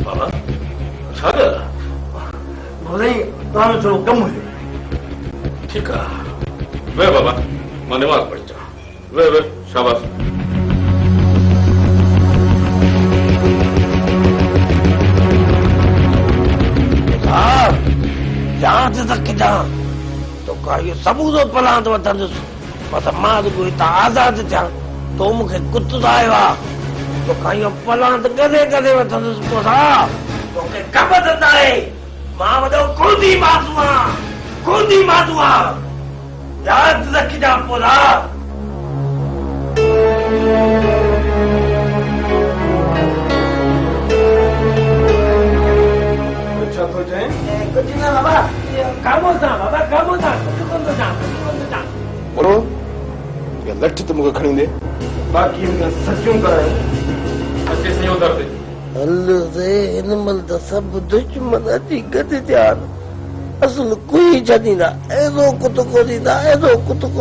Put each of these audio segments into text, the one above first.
बाबा छा भले तव्हां थोरो कमु हुयो। ठीकु आहे वे बाबा मां नमाज़ पढ़ी अचां वे शाबाश जांच तक जा तो का यो सबूत पलां तो वठंदुसि पर मां रुगो हितां आज़ाद थियां तो मूंखे कुत्तो आयो आहे तो का यो पलां त गॾे गॾे वठंदुसि पोसा तोखे ख़बर त आहे मां वॾो खूंदी माधू आहियां यादि रखिजां पोसा। छा थो चए? कुछ ना बाबा कामो था बोलो ये लठ तो मुझे खड़ी दे बाकी इनका सचूं करायो अचे सही उधर ते हलो से इन मल तो सब दुश्मन अची गॾु थिया असल कोई छॾींदा ऐसो कुत को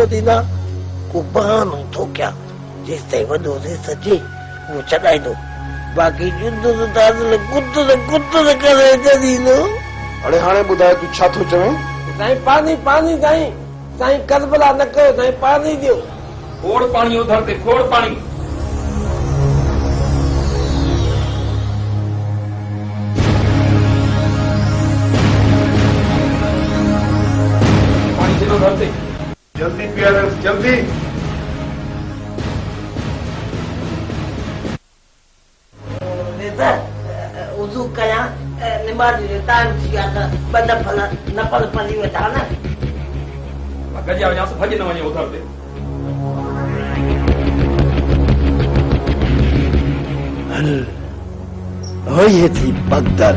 ॾींदा को बहानो थो कयां जेसि ताईं वॾो थिए सचे उहो छॾाईंदो बाक़ी जुद्ध त कुत करे छॾींदो। अरे हाणे ॿुधाए तूं छा थो चवें? साईं पानी साईं करबला न कयो साईं पानी ॾियो खोड़ पानी उधर ते खोड़ पानी उधर से जल्दी पिया जल्दी उज़ू कयां निमाज़ जो टाइम थी वियो आहे त ॿ नफ़ल पढ़ी वठां न गजा वञा भॼ न वञे उधर ते हल होई थी बगदर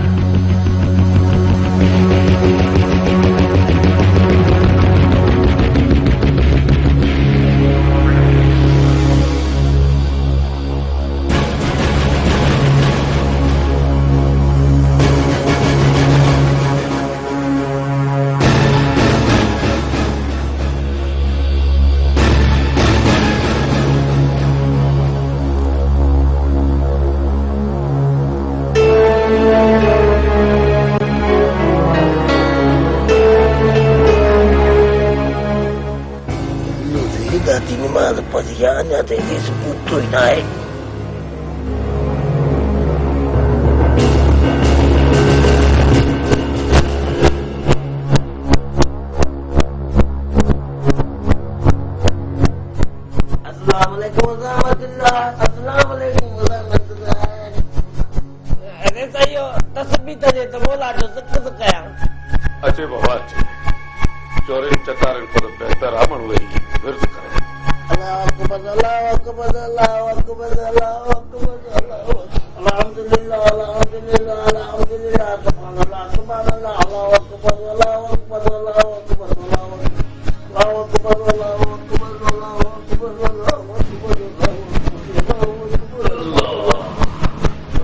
निमाज़ पढ़ी आहे अञा त सबूत ई न आहे। अस्सलाम वालेकुम अरे सही तस्बीह ते त बोला जो सिक कयां अचे बाबा अचे चोरे चकारे पर बेहतर अमन वही विर्द करे अल्लाह अकबर अल्लाहुल्लाह सुभानअल्लाह अल्लाहु अकबर